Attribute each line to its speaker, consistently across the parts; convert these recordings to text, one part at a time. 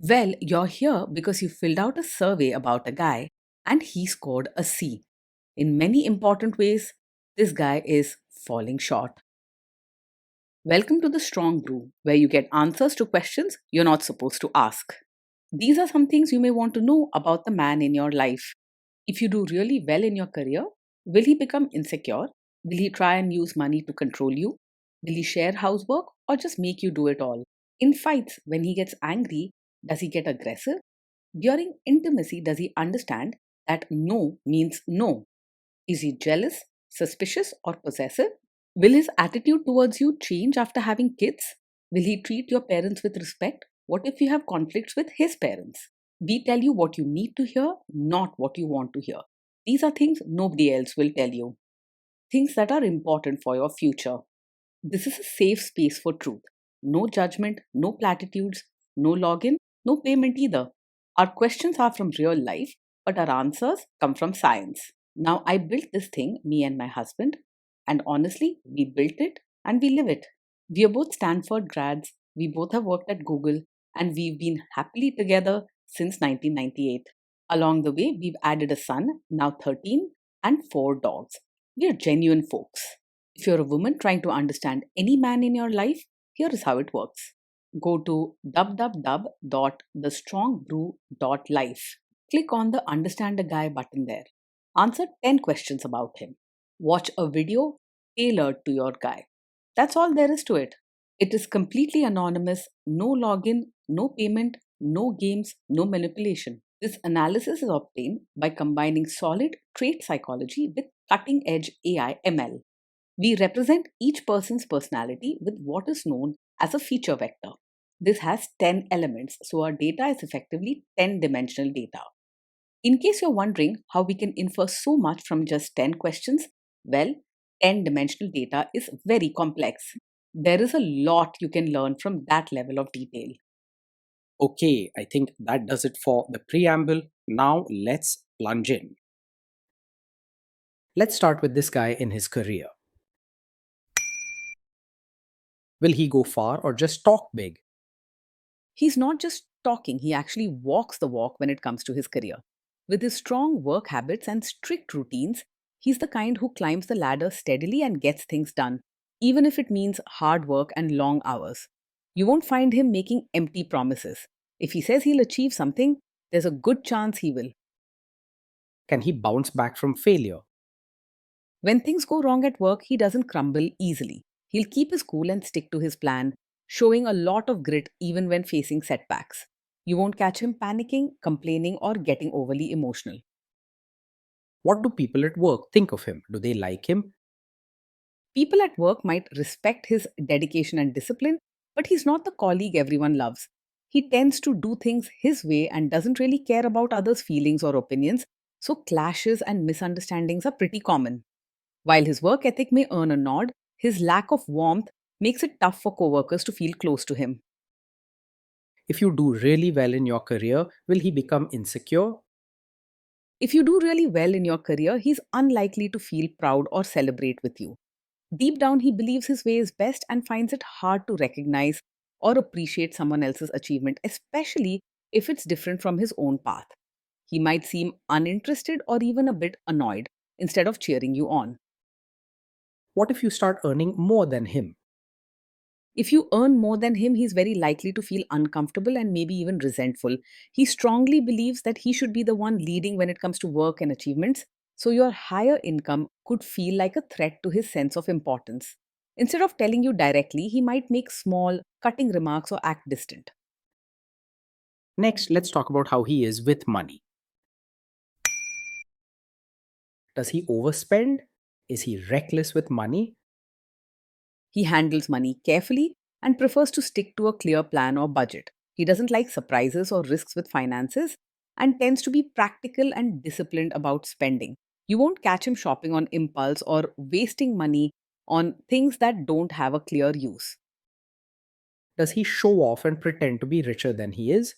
Speaker 1: Well, you're here because you filled out a survey about a guy and he scored a C. In many important ways, this guy is falling short. Welcome to the Strong Brew, where you get answers to questions you're not supposed to ask. These are some things you may want to know about the man in your life. If you do really well in your career, will he become insecure? Will he try and use money to control you? Will he share housework or just make you do it all? In fights, when he gets angry, does he get aggressive? During intimacy, does he understand that no means no? Is he jealous, suspicious, or possessive? Will his attitude towards you change after having kids? Will he treat your parents with respect? What if you have conflicts with his parents? We tell you what you need to hear, not what you want to hear. These are things nobody else will tell you, things that are important for your future. This is a safe space for truth. No judgment, no platitudes, no login, no payment either. Our questions are from real life, but our answers come from science. Now, I built this thing, me and my husband, and honestly, we built it and we live it. We are both Stanford grads, we both have worked at Google, and we've been happily together since 1998. Along the way, we've added a son, now 13, and 4 dogs. We are genuine folks. If you're a woman trying to understand any man in your life, here is how it works. Go to www.thestrongbrew.life. Click on the Understand a Guy button there. Answer 10 questions about him. Watch a video tailored to your guy. That's all there is to it. It is completely anonymous, no login, no payment, no games, no manipulation. This analysis is obtained by combining solid trait psychology with cutting edge AI ML. We represent each person's personality with what is known as a feature vector. This has 10 elements, so our data is effectively 10-dimensional data. In case you're wondering how we can infer so much from just 10 questions, well, 10-dimensional data is very complex. There is a lot you can learn from that level of detail.
Speaker 2: Okay, I think that does it for the preamble. Now let's plunge in. Let's start with this guy in his career. Will he go far or just talk big?
Speaker 1: He's not just talking, he actually walks the walk when it comes to his career. With his strong work habits and strict routines, he's the kind who climbs the ladder steadily and gets things done, even if it means hard work and long hours. You won't find him making empty promises. If he says he'll achieve something, there's a good chance he will.
Speaker 2: Can he bounce back from failure?
Speaker 1: When things go wrong at work, he doesn't crumble easily. He'll keep his cool and stick to his plan, showing a lot of grit even when facing setbacks. You won't catch him panicking, complaining, or getting overly emotional.
Speaker 2: What do people at work think of him? Do they like him?
Speaker 1: People at work might respect his dedication and discipline, but he's not the colleague everyone loves. He tends to do things his way and doesn't really care about others' feelings or opinions, so clashes and misunderstandings are pretty common. While his work ethic may earn a nod, his lack of warmth makes it tough for coworkers to feel close to him.
Speaker 2: If you do really well in your career, will he become insecure?
Speaker 1: If you do really well in your career, he's unlikely to feel proud or celebrate with you. Deep down, he believes his way is best and finds it hard to recognize or appreciate someone else's achievement, especially if it's different from his own path. He might seem uninterested or even a bit annoyed instead of cheering you on.
Speaker 2: What if you start earning more than him?
Speaker 1: If you earn more than him, he's very likely to feel uncomfortable and maybe even resentful. He strongly believes that he should be the one leading when it comes to work and achievements, so your higher income could feel like a threat to his sense of importance. Instead of telling you directly, he might make small, cutting remarks or act distant.
Speaker 2: Next, let's talk about how he is with money. Does he overspend? Is he reckless with money?
Speaker 1: He handles money carefully and prefers to stick to a clear plan or budget. He doesn't like surprises or risks with finances and tends to be practical and disciplined about spending. You won't catch him shopping on impulse or wasting money on things that don't have a clear use.
Speaker 2: Does he show off and pretend to be richer than he is?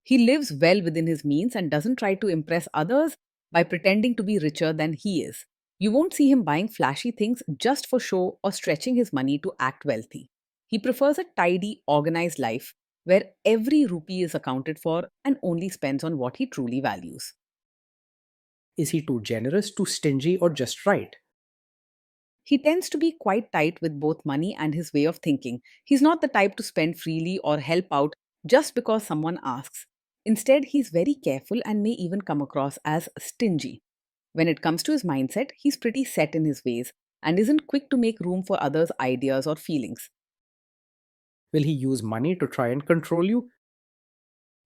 Speaker 1: He lives well within his means and doesn't try to impress others by pretending to be richer than he is. You won't see him buying flashy things just for show or stretching his money to act wealthy. He prefers a tidy, organized life where every rupee is accounted for and only spends on what he truly values.
Speaker 2: Is he too generous, too stingy, or just right?
Speaker 1: He tends to be quite tight with both money and his way of thinking. He's not the type to spend freely or help out just because someone asks. Instead, he's very careful and may even come across as stingy. When it comes to his mindset, he's pretty set in his ways and isn't quick to make room for others' ideas or feelings.
Speaker 2: Will he use money to try and control you?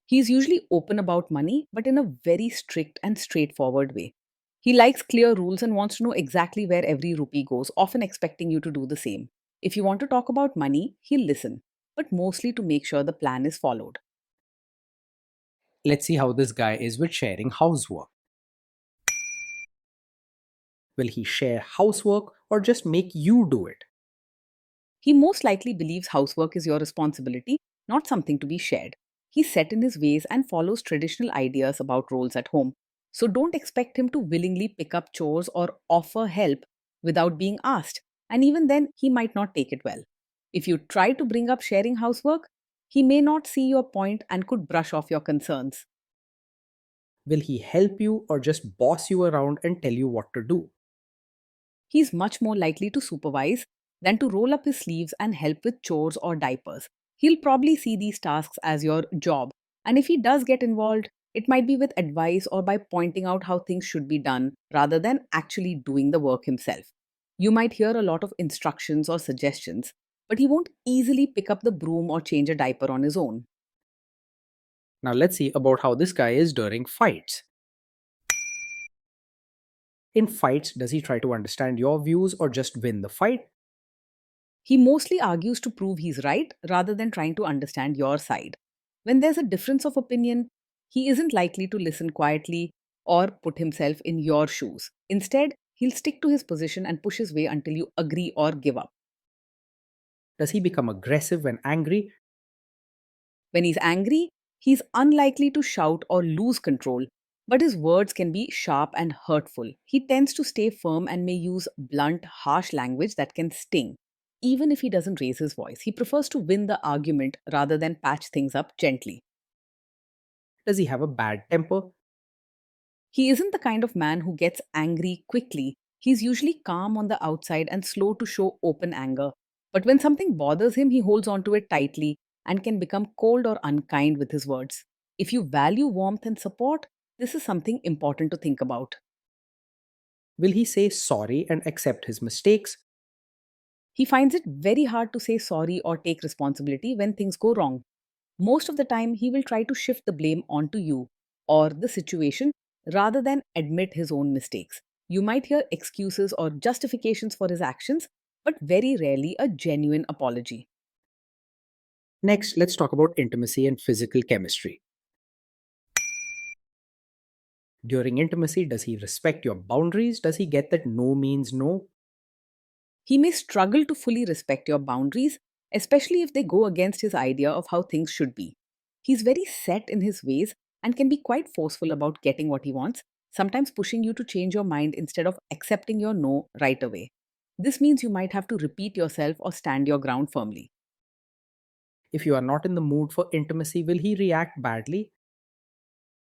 Speaker 1: He's usually open about money, but in a very strict and straightforward way. He likes clear rules and wants to know exactly where every rupee goes, often expecting you to do the same. If you want to talk about money, he'll listen, but mostly to make sure the plan is followed.
Speaker 2: Let's see how this guy is with sharing housework. Will he share housework or just make you do it?
Speaker 1: He most likely believes housework is your responsibility, not something to be shared. He's set in his ways and follows traditional ideas about roles at home. So don't expect him to willingly pick up chores or offer help without being asked. And even then, he might not take it well. If you try to bring up sharing housework, he may not see your point and could brush off your concerns.
Speaker 2: Will he help you or just boss you around and tell you what to do?
Speaker 1: He's much more likely to supervise than to roll up his sleeves and help with chores or diapers. He'll probably see these tasks as your job, and if he does get involved, it might be with advice or by pointing out how things should be done rather than actually doing the work himself. You might hear a lot of instructions or suggestions, but he won't easily pick up the broom or change a diaper on his own.
Speaker 2: Now let's see about how this guy is during fights. In fights, does he try to understand your views or just win the fight?
Speaker 1: He mostly argues to prove he's right rather than trying to understand your side. When there's a difference of opinion, he isn't likely to listen quietly or put himself in your shoes. Instead, he'll stick to his position and push his way until you agree or give up.
Speaker 2: Does he become aggressive when angry?
Speaker 1: When he's angry, he's unlikely to shout or lose control, but his words can be sharp and hurtful. He tends to stay firm and may use blunt, harsh language that can sting. Even if he doesn't raise his voice, he prefers to win the argument rather than patch things up gently.
Speaker 2: Does he have a bad temper?
Speaker 1: He isn't the kind of man who gets angry quickly. He's usually calm on the outside and slow to show open anger. But when something bothers him, he holds onto it tightly and can become cold or unkind with his words. If you value warmth and support, this is something important to think about.
Speaker 2: Will he say sorry and accept his mistakes?
Speaker 1: He finds it very hard to say sorry or take responsibility when things go wrong. Most of the time, he will try to shift the blame onto you or the situation rather than admit his own mistakes. You might hear excuses or justifications for his actions, but very rarely a genuine apology.
Speaker 2: Next, let's talk about intimacy and physical chemistry. During intimacy, does he respect your boundaries? Does he get that no means no?
Speaker 1: He may struggle to fully respect your boundaries, especially if they go against his idea of how things should be. He's very set in his ways and can be quite forceful about getting what he wants, sometimes pushing you to change your mind instead of accepting your no right away. This means you might have to repeat yourself or stand your ground firmly.
Speaker 2: If you are not in the mood for intimacy, will he react badly?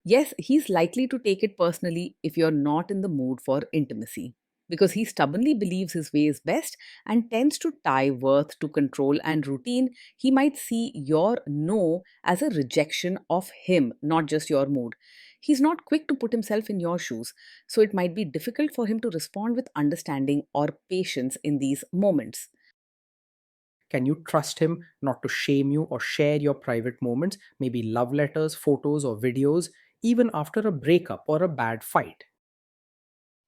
Speaker 1: Yes, he's likely to take it personally if you're not in the mood for intimacy, because he stubbornly believes his way is best and tends to tie worth to control and routine. He might see your no as a rejection of him, not just your mood. He's not quick to put himself in your shoes, so it might be difficult for him to respond with understanding or patience in these moments.
Speaker 2: Can you trust him not to shame you or share your private moments, maybe love letters, photos, or videos, even after a breakup or a bad fight?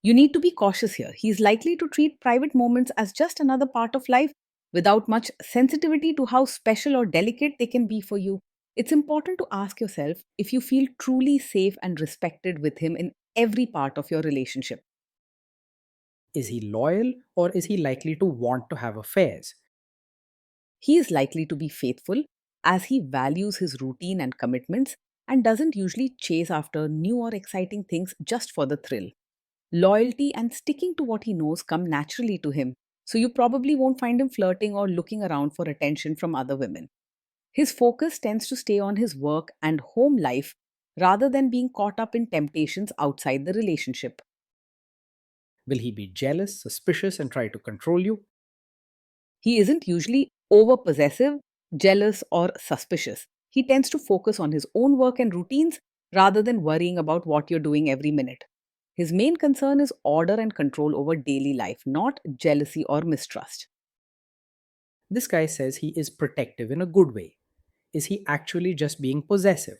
Speaker 1: You need to be cautious here. He's likely to treat private moments as just another part of life without much sensitivity to how special or delicate they can be for you. It's important to ask yourself if you feel truly safe and respected with him in every part of your relationship.
Speaker 2: Is he loyal or is he likely to want to have affairs?
Speaker 1: He is likely to be faithful as he values his routine and commitments and doesn't usually chase after new or exciting things just for the thrill. Loyalty and sticking to what he knows come naturally to him, so you probably won't find him flirting or looking around for attention from other women. His focus tends to stay on his work and home life rather than being caught up in temptations outside the relationship.
Speaker 2: Will he be jealous, suspicious, and try to control you?
Speaker 1: He isn't usually over possessive, jealous, or suspicious. He tends to focus on his own work and routines rather than worrying about what you're doing every minute. His main concern is order and control over daily life, not jealousy or mistrust.
Speaker 2: This guy says he is protective in a good way. Is he actually just being possessive?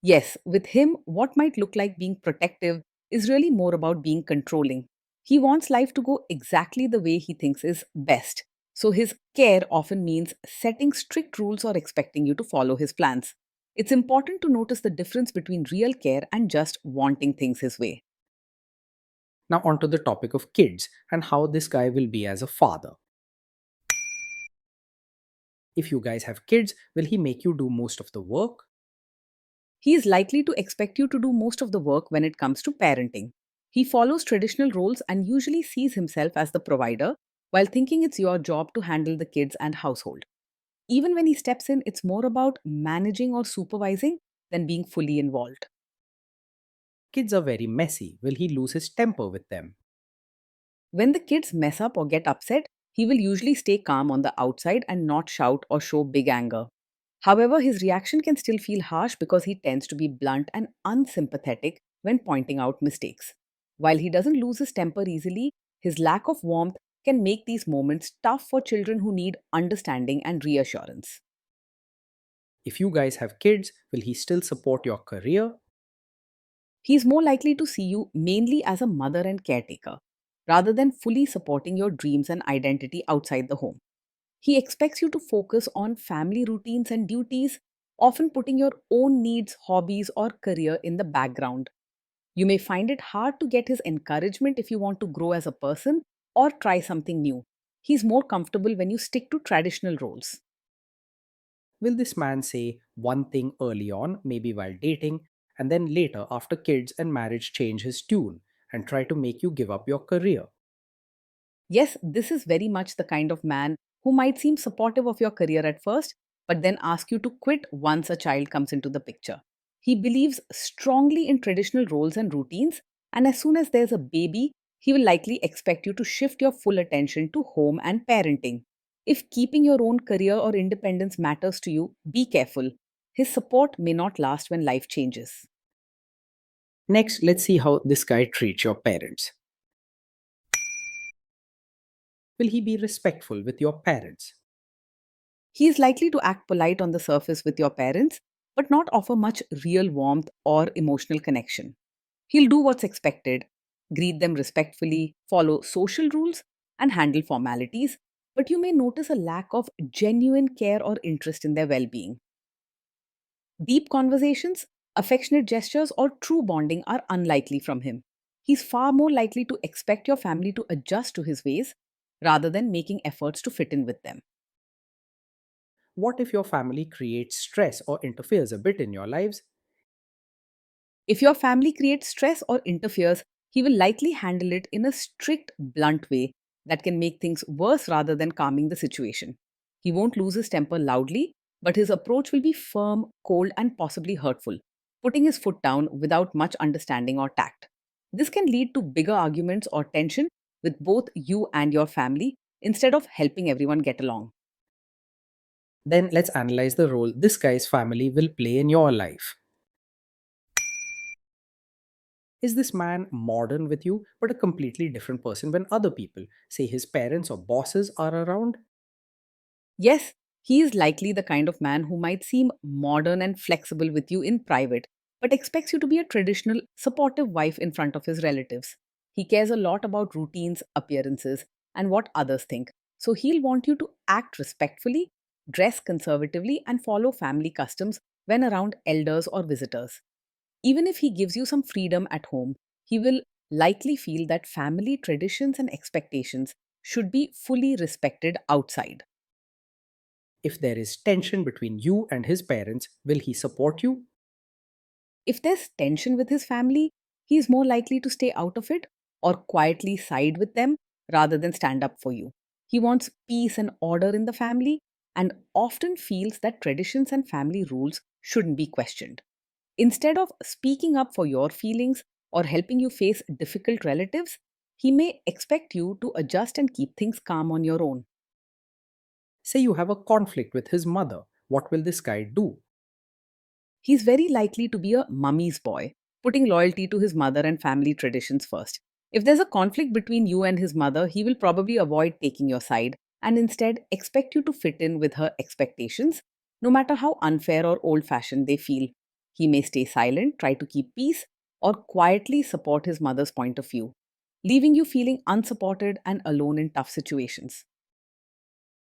Speaker 1: Yes, with him, what might look like being protective is really more about being controlling. He wants life to go exactly the way he thinks is best. So his care often means setting strict rules or expecting you to follow his plans. It's important to notice the difference between real care and just wanting things his way.
Speaker 2: Now, onto the topic of kids and how this guy will be as a father. If you guys have kids, will he make you do most of the work?
Speaker 1: He is likely to expect you to do most of the work when it comes to parenting. He follows traditional roles and usually sees himself as the provider while thinking it's your job to handle the kids and household. Even when he steps in, it's more about managing or supervising than being fully involved.
Speaker 2: Kids are very messy. Will he lose his temper with them?
Speaker 1: When the kids mess up or get upset, he will usually stay calm on the outside and not shout or show big anger. However, his reaction can still feel harsh because he tends to be blunt and unsympathetic when pointing out mistakes. While he doesn't lose his temper easily, his lack of warmth can make these moments tough for children who need understanding and reassurance.
Speaker 2: If you guys have kids, will he still support your career?
Speaker 1: He is more likely to see you mainly as a mother and caretaker, rather than fully supporting your dreams and identity outside the home. He expects you to focus on family routines and duties, often putting your own needs, hobbies, or career in the background. You may find it hard to get his encouragement if you want to grow as a person or try something new. He's more comfortable when you stick to traditional roles.
Speaker 2: Will this man say one thing early on, maybe while dating, and then later, after kids and marriage, change his tune and try to make you give up your career?
Speaker 1: Yes, this is very much the kind of man who might seem supportive of your career at first, but then ask you to quit once a child comes into the picture. He believes strongly in traditional roles and routines, and as soon as there's a baby, he will likely expect you to shift your full attention to home and parenting. If keeping your own career or independence matters to you, be careful. His support may not last when life changes.
Speaker 2: Next, let's see how this guy treats your parents. Will he be respectful with your parents?
Speaker 1: He is likely to act polite on the surface with your parents, but not offer much real warmth or emotional connection. He'll do what's expected, greet them respectfully, follow social rules, and handle formalities, but you may notice a lack of genuine care or interest in their well being. Deep conversations, affectionate gestures, or true bonding are unlikely from him. He's far more likely to expect your family to adjust to his ways rather than making efforts to fit in with them.
Speaker 2: What if your family creates stress or interferes a bit in your lives?
Speaker 1: If your family creates stress or interferes, he will likely handle it in a strict, blunt way that can make things worse rather than calming the situation. He won't lose his temper loudly, but his approach will be firm, cold, and possibly hurtful, putting his foot down without much understanding or tact. This can lead to bigger arguments or tension with both you and your family instead of helping everyone get along.
Speaker 2: Then let's analyze the role this guy's family will play in your life. Is this man modern with you, but a completely different person when other people, say his parents or bosses, are around?
Speaker 1: Yes, he is likely the kind of man who might seem modern and flexible with you in private, but expects you to be a traditional, supportive wife in front of his relatives. He cares a lot about routines, appearances, and what others think. So he'll want you to act respectfully, dress conservatively, and follow family customs when around elders or visitors. Even if he gives you some freedom at home, he will likely feel that family traditions and expectations should be fully respected outside.
Speaker 2: If there is tension between you and his parents, will he support you?
Speaker 1: If there's tension with his family, he is more likely to stay out of it or quietly side with them rather than stand up for you. He wants peace and order in the family, and often feels that traditions and family rules shouldn't be questioned. Instead of speaking up for your feelings or helping you face difficult relatives, he may expect you to adjust and keep things calm on your own.
Speaker 2: Say you have a conflict with his mother. What will this guy do?
Speaker 1: He's very likely to be a mummy's boy, putting loyalty to his mother and family traditions first. If there's a conflict between you and his mother, he will probably avoid taking your side and instead expect you to fit in with her expectations, no matter how unfair or old fashioned they feel. He may stay silent, try to keep peace, or quietly support his mother's point of view, leaving you feeling unsupported and alone in tough situations.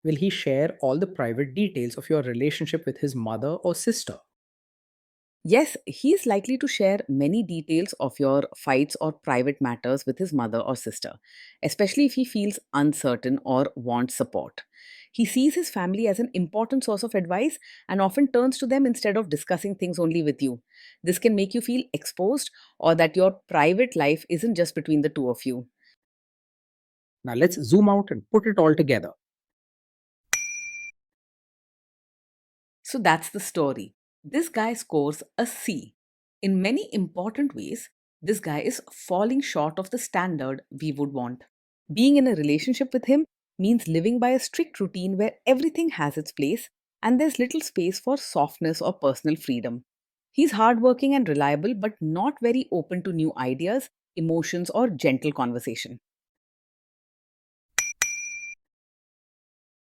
Speaker 2: Will he share all the private details of your relationship with his mother or sister?
Speaker 1: Yes, he is likely to share many details of your fights or private matters with his mother or sister, especially if he feels uncertain or wants support. He sees his family as an important source of advice and often turns to them instead of discussing things only with you. This can make you feel exposed or that your private life isn't just between the two of you.
Speaker 2: Now let's zoom out and put it all together.
Speaker 1: So that's the story. This guy scores a C. In many important ways, this guy is falling short of the standard we would want. Being in a relationship with him means living by a strict routine where everything has its place and there's little space for softness or personal freedom. He's hardworking and reliable, but not very open to new ideas, emotions, or gentle conversation.